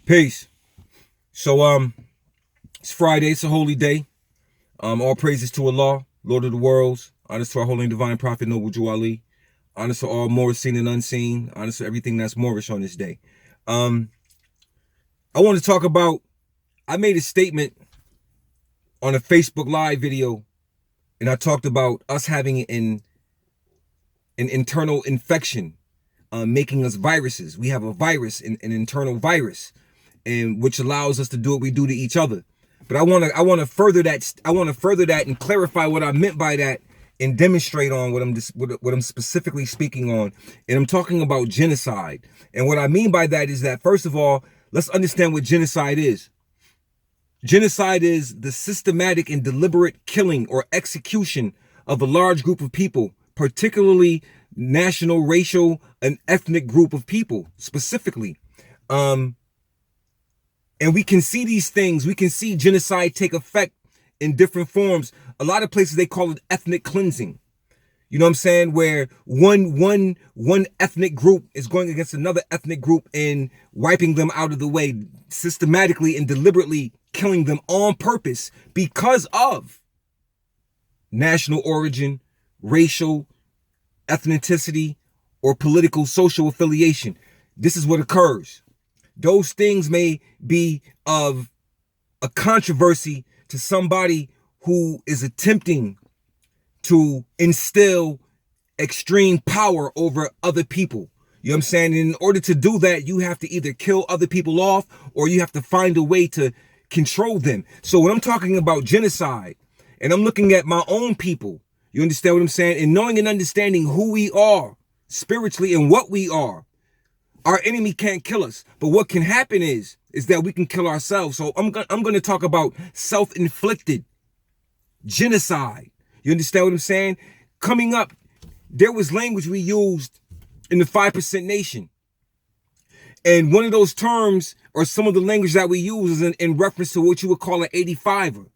Peace. So it's Friday, it's a holy day. All praises to Allah, Lord of the worlds. Honest to our holy and divine prophet, Noble Jew Ali. Honest to all Moorish seen and unseen. Honest to everything that's Moorish on this day. I want to talk about, I made a statement on a Facebook Live video, and I talked about us having an internal infection, making us viruses. We have a virus, an internal virus, and which allows us to do what we do to each other. But I want to further that. I want to further that and clarify what I meant by that, and demonstrate on what I'm specifically speaking on. And I'm talking about genocide. And what I mean by that is that, first of all, let's understand what genocide is. Genocide is the systematic and deliberate killing or execution of a large group of people, particularly national, racial, and ethnic group of people specifically. And we can see these things. We can see genocide take effect in different forms. A lot of places they call it ethnic cleansing. You know what I'm saying? Where one ethnic group is going against another ethnic group and wiping them out of the way, systematically and deliberately killing them on purpose because of national origin, racial, ethnicity, or political social affiliation. This is what occurs. Those things may be of a controversy to somebody who is attempting to instill extreme power over other people. You know what I'm saying? And in order to do that, you have to either kill other people off or you have to find a way to control them. So when I'm talking about genocide and I'm looking at my own people, you understand what I'm saying? And knowing and understanding who we are spiritually and what we are. Our enemy can't kill us, but what can happen is that we can kill ourselves. So I'm going to talk about self-inflicted genocide. You understand what I'm saying? Coming up, there was language we used in the 5% Nation. And one of those terms, or some of the language that we use, is in reference to what you would call an 85er.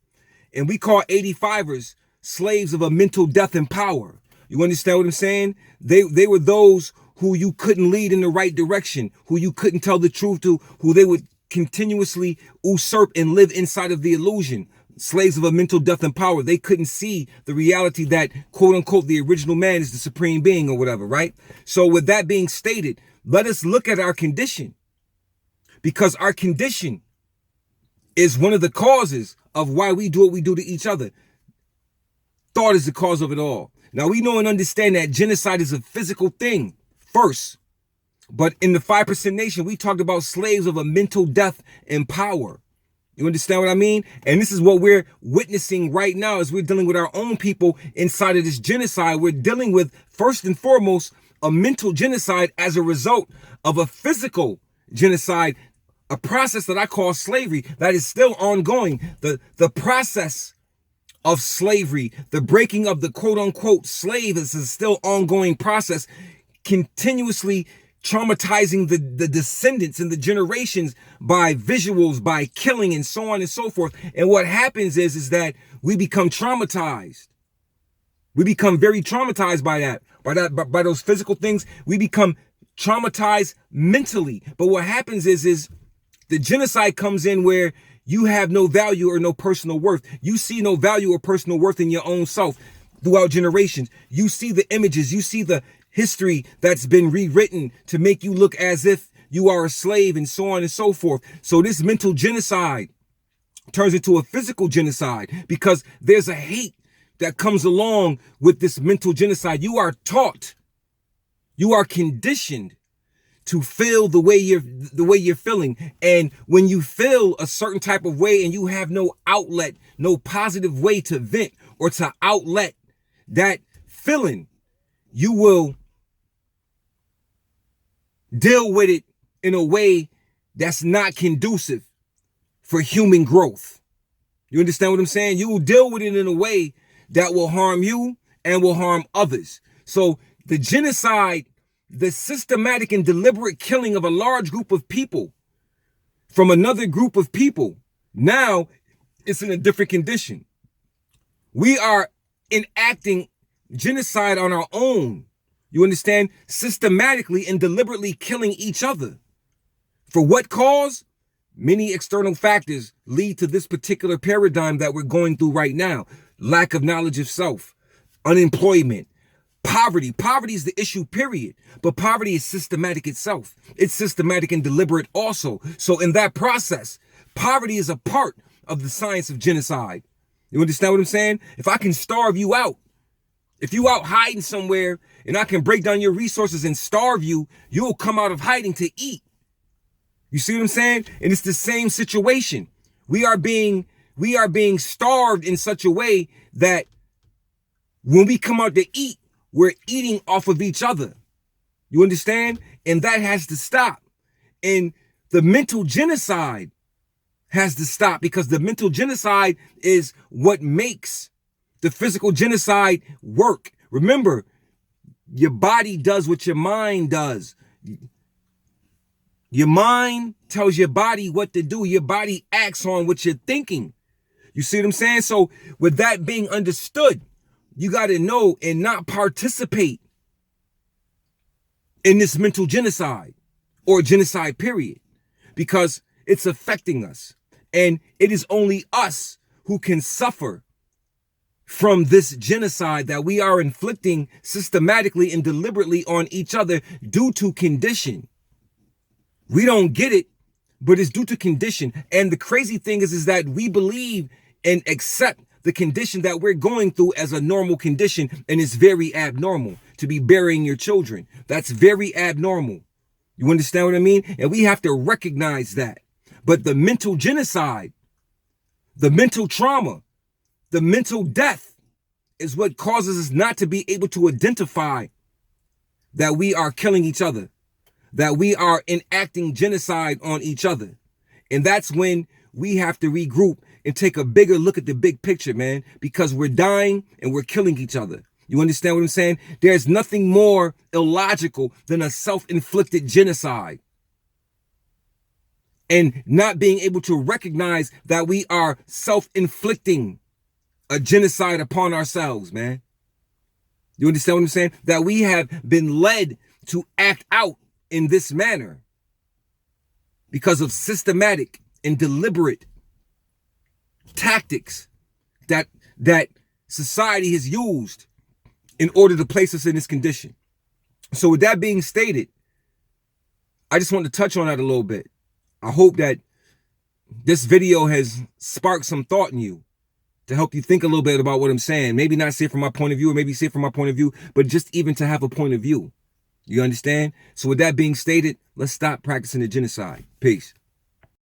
And we call 85ers slaves of a mental death and power. You understand what I'm saying? They were those who you couldn't lead in the right direction, who you couldn't tell the truth to, who they would continuously usurp and live inside of the illusion. Slaves of a mental death and power. They couldn't see the reality that, quote unquote, the original man is the supreme being or whatever, right? So with that being stated, let us look at our condition, because our condition is one of the causes of why we do what we do to each other. Thought is the cause of it all. Now we know and understand that genocide is a physical thing first. But in the 5% Nation, we talked about slaves of a mental death and power. You understand what I mean? And this is what we're witnessing right now as we're dealing with our own people inside of this genocide. We're dealing with, first and foremost, a mental genocide as a result of a physical genocide, a process that I call slavery that is still ongoing. The process of slavery, the breaking of the quote unquote slave is a still ongoing process, continuously traumatizing the descendants and the generations by visuals, by killing, and so on and so forth. And what happens is that we become traumatized. We become very traumatized by those physical things. We become traumatized mentally. But what happens is the genocide comes in where you have no value or no personal worth. You see no value or personal worth in your own self throughout generations. You see the images, you see the history that's been rewritten to make you look as if you are a slave and so on and so forth. So this mental genocide turns into a physical genocide because there's a hate that comes along with this mental genocide. You are taught, you are conditioned to feel the way you're feeling. And when you feel a certain type of way and you have no outlet, no positive way to vent or to outlet that feeling, you will deal with it in a way that's not conducive for human growth. You understand what I'm saying? You will deal with it in a way that will harm you and will harm others. So the genocide, the systematic and deliberate killing of a large group of people from another group of people, now it's in a different condition. We are enacting genocide on our own. You understand? Systematically and deliberately killing each other. For what cause? Many external factors lead to this particular paradigm that we're going through right now. Lack of knowledge of self, unemployment, poverty. Poverty is the issue, period. But poverty is systematic itself. It's systematic and deliberate also. So in that process, poverty is a part of the science of genocide. You understand what I'm saying? If I can starve you out, if you out hiding somewhere and I can break down your resources and starve you, you'll come out of hiding to eat. You see what I'm saying? And it's the same situation. We are being starved in such a way that when we come out to eat, we're eating off of each other. You understand? And that has to stop. And the mental genocide has to stop, because the mental genocide is what makes the physical genocide work. Remember, your body does what your mind does. Your mind tells your body what to do. Your body acts on what you're thinking. You see what I'm saying? So with that being understood, you got to know and not participate in this mental genocide or genocide period, because it's affecting us. And it is only us who can suffer from this genocide that we are inflicting systematically and deliberately on each other due to condition. We don't get it, but it's due to condition. And the crazy thing is that we believe and accept the condition that we're going through as a normal condition, and it's very abnormal to be burying your children. That's very abnormal. You understand what I mean? And we have to recognize that. But the mental genocide, the mental trauma, the mental death is what causes us not to be able to identify that we are killing each other, that we are enacting genocide on each other. And that's when we have to regroup and take a bigger look at the big picture, man, because we're dying and we're killing each other. You understand what I'm saying? There's nothing more illogical than a self-inflicted genocide. And not being able to recognize that we are self-inflicting a genocide upon ourselves, man. You understand what I'm saying? That we have been led to act out in this manner because of systematic and deliberate tactics that society has used in order to place us in this condition. So with that being stated, I just want to touch on that a little bit. I hope that this video has sparked some thought in you to help you think a little bit about what I'm saying. Maybe not say it from my point of view, or maybe say it from my point of view, but just even to have a point of view. You understand? So with that being stated, let's stop practicing the genocide. Peace.